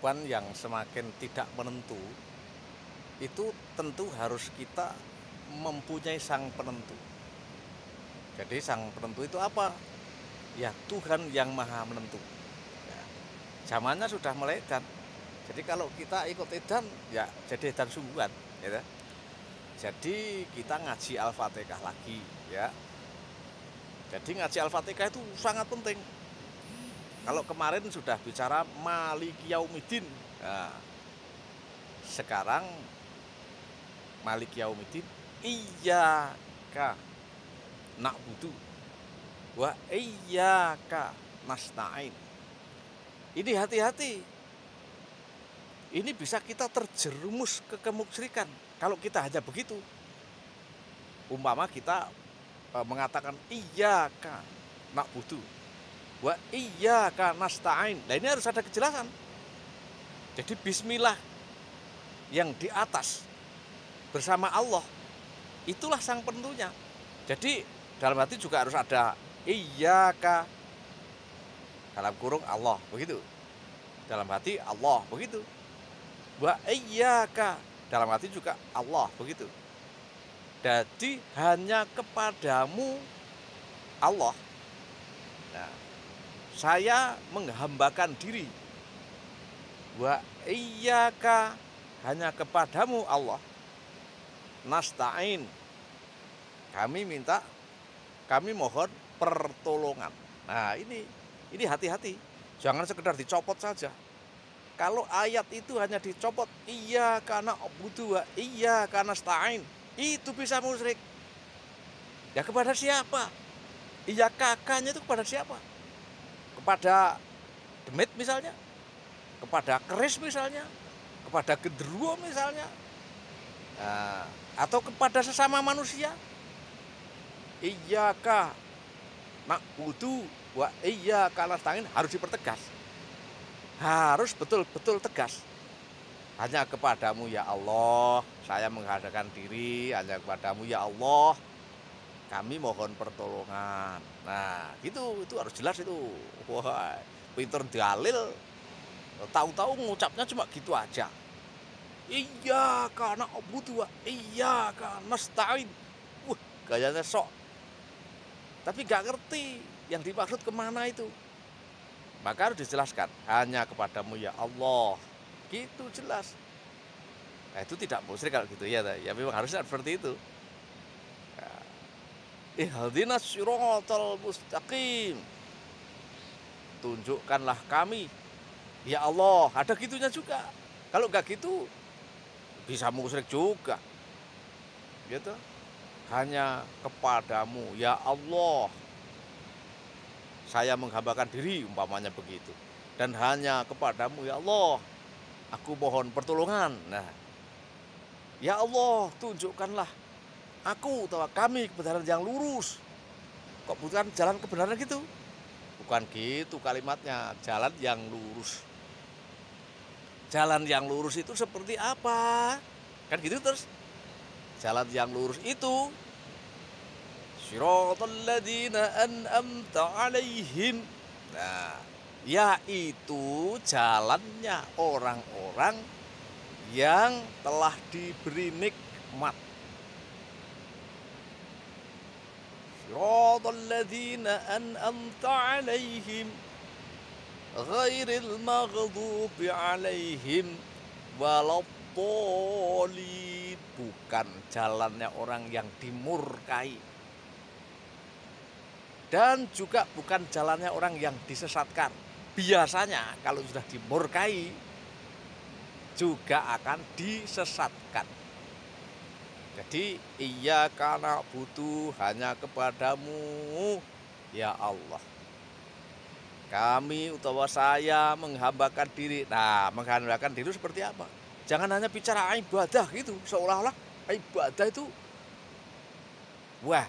kehidupan yang semakin tidak menentu, itu tentu harus kita mempunyai sang penentu. Jadi sang penentu itu apa? Ya Tuhan yang maha menentu. Ya, zamannya sudah mulai edan. Jadi kalau kita ikut edan, ya jadi edan sungguhan. Ya. Jadi kita ngaji Al-Fatihah lagi. Ya. Jadi ngaji Al-Fatihah itu sangat penting. Kalau kemarin sudah bicara Maliki Yaumiddin, nah, sekarang Maliki Yaumiddin, Iyyaka na'budu wa iyyaka nasta'in. Ini hati-hati. Ini bisa kita terjerumus ke kemusyrikan kalau kita hanya begitu. Umpama kita mengatakan iyyaka na'budu wa iyyaka nasta'in. Nah, ini harus ada kejelasan. Jadi bismillah yang di atas bersama Allah, itulah sang penentunya. Jadi dalam hati juga harus ada iyyaka dalam kurung Allah, begitu. Dalam hati Allah, begitu. Wa iyyaka dalam hati juga Allah, begitu. Jadi hanya kepadamu Allah. Nah, saya menghambakan diri. Wa iyyaka hanya kepadamu Allah. Nasta'in. Kami mohon pertolongan. Nah, ini hati-hati. Jangan sekedar dicopot saja. Kalau ayat itu hanya dicopot, iyyaka na'budu wa iyyaka nasta'in, itu bisa musyrik. Ya kepada siapa? Iya kakaknya itu kepada siapa? Kepada demit misalnya? Kepada keris misalnya? Kepada genderuwo misalnya? Nah, atau kepada sesama manusia? Iyyaka na'budu wa iyyaka nasta'in harus dipertegas. Harus betul-betul tegas. Hanya kepadamu ya Allah saya menghadapkan diri, hanya kepadamu ya Allah kami mohon pertolongan. Nah, itu harus jelas itu. Wah, pinter dalil, tahu-tahu ngucapnya cuma gitu aja. Iyyaka na'budu wa iyyaka nasta'in. Wah, gayanya sok. Tapi gak ngerti yang dimaksud kemana itu. Maka harus dijelaskan, hanya kepadamu ya Allah. Gitu jelas. Nah, itu tidak musyrik kalau gitu ya. Ya memang harusnya seperti itu. Ihdinas siratal mustaqim. Tunjukkanlah kami ya Allah. Ada gitunya juga. Kalau enggak gitu bisa musyrik juga. Gitu. Hanya kepadamu ya Allah saya menghambakan diri, umpamanya begitu. Dan hanya kepadamu ya Allah aku mohon pertolongan. Nah, ya Allah tunjukkanlah aku atau kami kebenaran yang lurus. Kok bukan jalan kebenaran gitu? Bukan gitu kalimatnya, jalan yang lurus. Jalan yang lurus itu seperti apa? Kan gitu terus. Jalan yang lurus itu Shiratal ladzina an'amta 'alaihim. Nah, yaitu jalannya orang-orang yang telah diberi nikmat. Shiratal ladzina an'amta 'alaihim ghairil maghdubi 'alaihim waladdallin. Bukan jalannya orang yang dimurkai. Dan juga bukan jalannya orang yang disesatkan. Biasanya kalau sudah dimurkai juga akan disesatkan. Jadi iyyaka na'budu hanya kepadamu ya Allah kami utawa saya menghambakan diri. Nah, menghambakan diri seperti apa? Jangan hanya bicara ibadah gitu, seolah-olah ibadah itu wah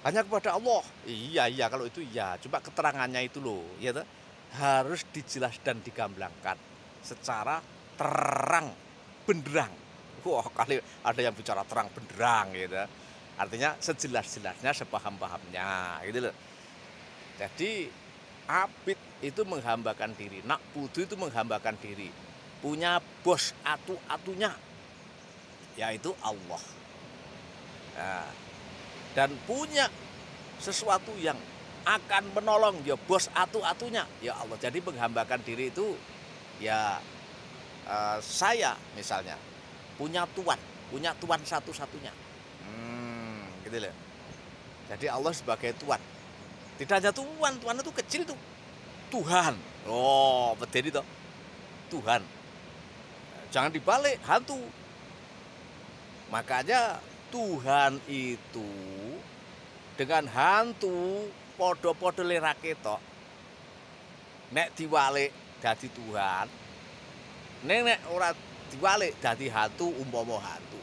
hanya kepada Allah. Iya kalau itu iya. Cuma keterangannya itu loh, ya toh? Harus dijelas dan digamblangkan secara terang benderang. Wah, kali ada yang bicara terang benderang gitu. Artinya sejelas-jelasnya, sepaham-pahamnya gitu loh. Jadi abid itu menghambakan diri, na'budu itu menghambakan diri. punya bos atu-atunya, yaitu Allah. Nah, dan punya sesuatu yang akan menolong, ya bos atu-atunya, ya Allah. Jadi menghambakan diri itu ya saya misalnya punya Tuhan satu-satunya. Gitu loh. Jadi Allah sebagai Tuhan. Tidak hanya Tuhan itu kecil tuh. Tuhan. Oh, betul itu. Tuhan. Jangan dibalik, hantu. Makanya Tuhan itu dengan hantu podo-podo lerake tok. Nek diwalik dadi Tuhan. Nek ora diwalik dadi hantu, umpama hantu.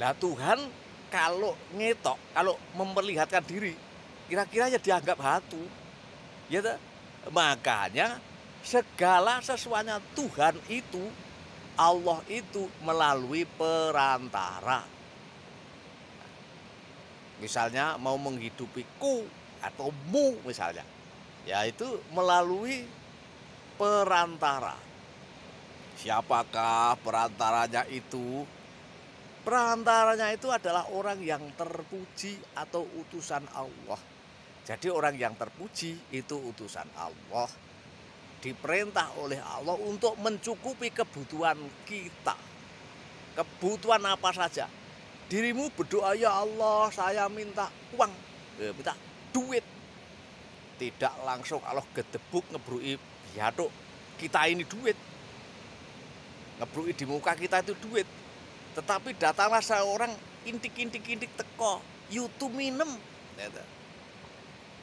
Nah Tuhan kalau ngetok, kalau memperlihatkan diri, kira-kira ya dianggap hantu. Ya tak? Makanya segala sesuatunya Tuhan itu, Allah itu melalui perantara. Misalnya mau menghidupiku atau mu misalnya, yaitu melalui perantara. Siapakah perantaranya itu? Perantaranya itu adalah orang yang terpuji atau utusan Allah. Jadi orang yang terpuji itu utusan Allah. Diperintah oleh Allah untuk mencukupi kebutuhan kita. Kebutuhan apa saja. Dirimu berdoa, ya Allah saya minta uang, minta duit. Tidak langsung Allah gedebuk ngebrui biaduk kita ini duit. Ngebrui di muka kita itu duit. Tetapi datanglah seorang intik-intik teko, yu tuminem,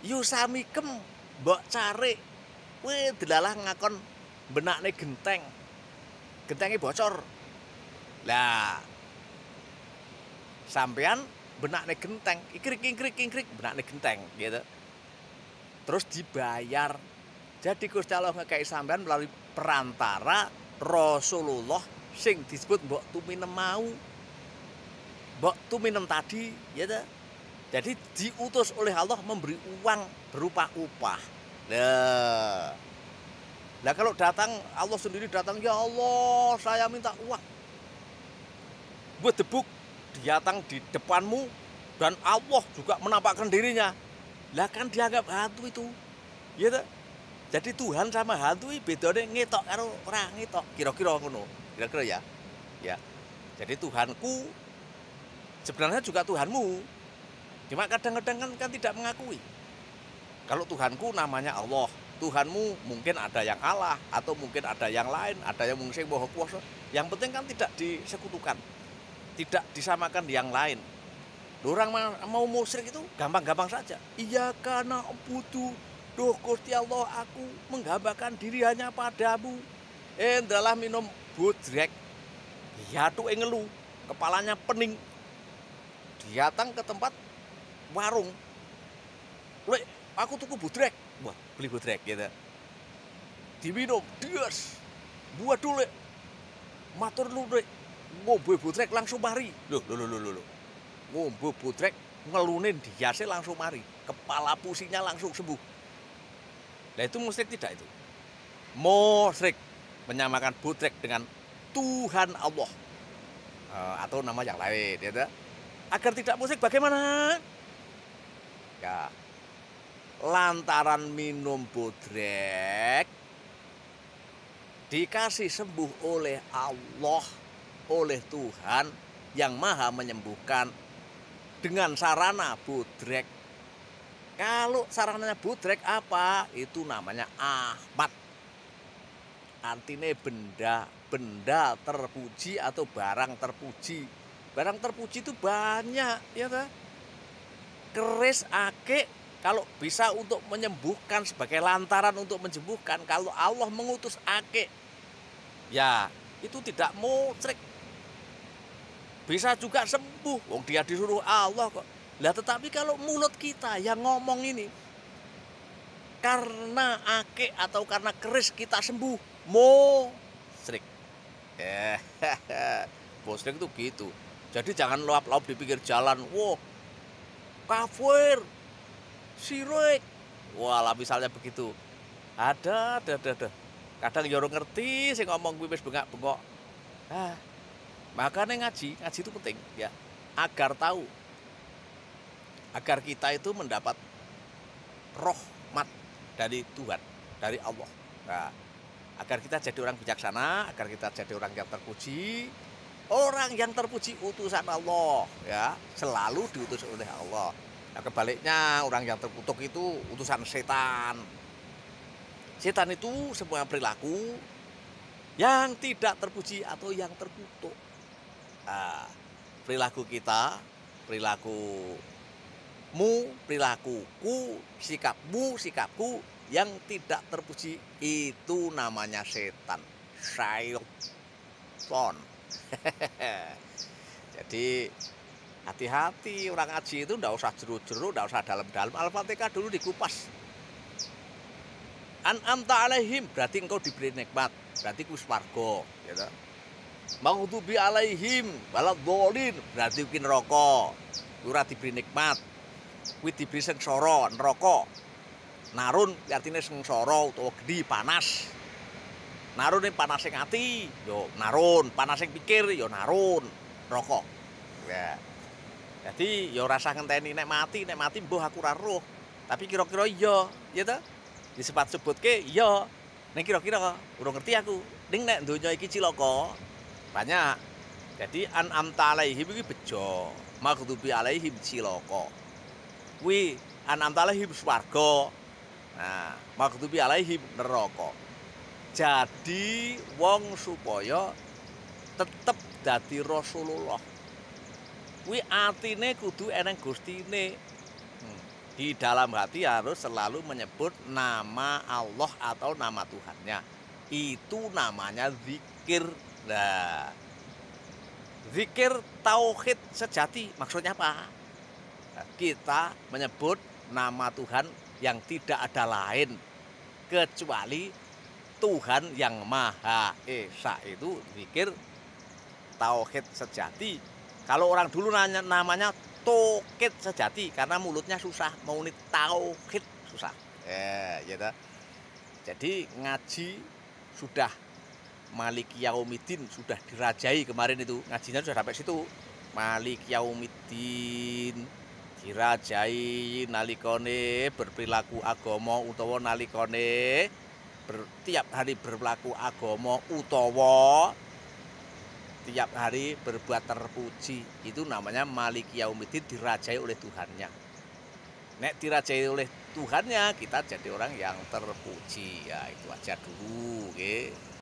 yu samikem, mbok cari, weh delalah ngakon benakne genteng, gentengnya bocor, lah, sampean benakne genteng, ikrik, benakne genteng, gitu, terus dibayar, jadi Gusti Allah ngekei sampean melalui perantara Rasulullah. Sing disebut mbok tuminem mau, mbok tuminem tadi, ya ta? Jadi diutus oleh Allah memberi uang berupa upah. Nah kalau datang Allah sendiri datang, ya Allah saya minta uang, buat debuk datang di depanmu dan Allah juga menampakkan dirinya, lah kan dianggap hantu itu, ya ta? Jadi Tuhan sama hantu itu bedanya ngetok karo ora ngetok, kira-kira ngono. Kira-kira ya. Ya. Jadi Tuhanku sebenarnya juga Tuhanmu. Cuma kadang-kadang kan tidak mengakui. Kalau Tuhanku namanya Allah, Tuhanmu mungkin ada yang Allah atau mungkin ada yang lain, ada yang mungkin Maha Kuasa. Yang penting kan tidak disekutukan. Tidak disamakan yang lain. Orang mau musyrik itu gampang-gampang saja. Iya karena butuh, duh Gusti Allah aku menghambakan diri hanya padamu. Dalam minum budrek, dia tuh ngeluh, kepalanya pening. Datang ke tempat warung, Lek, aku tuku budrek, wah beli budrek gitu. Diminum, dias, buat dulu, matur lu dek, ngombe budrek langsung mari. Loh, ngombe budrek ngelunin diasnya langsung mari, kepala pusingnya langsung sembuh. Nah itu musyrik tidak itu? Musyrik menyamakan budrek dengan Tuhan Allah atau nama yang lain, ya. Agar tidak musyrik bagaimana? Ya, lantaran minum budrek dikasih sembuh oleh Allah, oleh Tuhan yang maha menyembuhkan dengan sarana budrek. Kalau sarananya budrek apa? Itu namanya Ahmad. Artinya benda terpuji atau barang terpuji. Barang terpuji itu banyak, ya ta? Keris, ake, kalau bisa untuk menyembuhkan sebagai lantaran untuk menyembuhkan. Kalau Allah mengutus ake, ya itu tidak musyrik. Bisa juga sembuh, wong dia disuruh Allah kok. Lah tetapi kalau mulut kita yang ngomong ini, karena ake atau karena keris kita sembuh, musyrik. Musyrik itu gitu. Jadi jangan lop-lop di pinggir jalan. Wah, kafir, syirik. Wah, lah misalnya begitu. Ada. Kadang ya ora ngerti sing ngomong kuwi wis bengak-bengok. Ah, makanya ngaji itu penting ya. Agar tahu, agar kita itu mendapat rahmat dari Tuhan, dari Allah. Nah, agar kita jadi orang bijaksana, agar kita jadi orang yang terpuji. Orang yang terpuji utusan Allah, ya, selalu diutus oleh Allah. Nah, kebaliknya orang yang terkutuk itu utusan setan. Setan itu semua perilaku yang tidak terpuji atau yang terkutuk. Nah, perilaku kita, perilakumu, perilakuku, sikapmu, sikapku yang tidak terpuji itu namanya setan, syaiton. Jadi hati-hati orang ngaji itu ndak usah jeruk-jeruk, ndak usah dalam-dalam. Al-Fatihah dulu dikupas. An'amta alaihim berarti engkau diberi nikmat, berarti ku swarga, gitu. Maghdubi alaihim waladhdallin berarti kuwi neraka. Ora diberi nikmat. Kuwi diberi sengsara, neraka. Narun artine sengsara utawa gedhi panas. Narun ini panas sing ati, yo narun, panas sing pikir, yo narun, rokok. Ya. Jadi yo rasa ngenteni nek mati mbuh aku ora roh. Tapi kira-kira iya, ya ta? Disebut sebutke iya. Nek kira-kira urung ngerti aku. Ning nek donya iki cilaka banyak. Jadi an'amta alaihim iki bejo, maghdubi alaihim cilaka. Kuwi an'amta alaihim swarga. Nah, maghdubi alaihim neraka. Jadi wong supaya tetep dadi Rasulullah. Kuwi atine kudu eneng gustine. Di dalam hati harus selalu menyebut nama Allah atau nama Tuhannya. Itu namanya zikir. Nah, zikir tauhid sejati maksudnya apa? Nah, kita menyebut nama Tuhan yang tidak ada lain kecuali Tuhan yang Maha Esa. Itu zikir tauhid sejati. Kalau orang dulu namanya tauhid sejati karena mulutnya susah, mau nih tauhid susah. Ya, jadi ngaji sudah Maliki Yaumiddin sudah dirajai kemarin itu ngajinya sudah sampai situ. Maliki Yaumiddin dirajai nalikone berperilaku agama utawa nalikone tiap hari berlaku agama utawa tiap hari berbuat terpuji. Itu namanya Maliki Yaumiddin, dirajai oleh Tuhannya. Nek dirajai oleh Tuhannya kita jadi orang yang terpuji. Ya itu aja dulu, okay?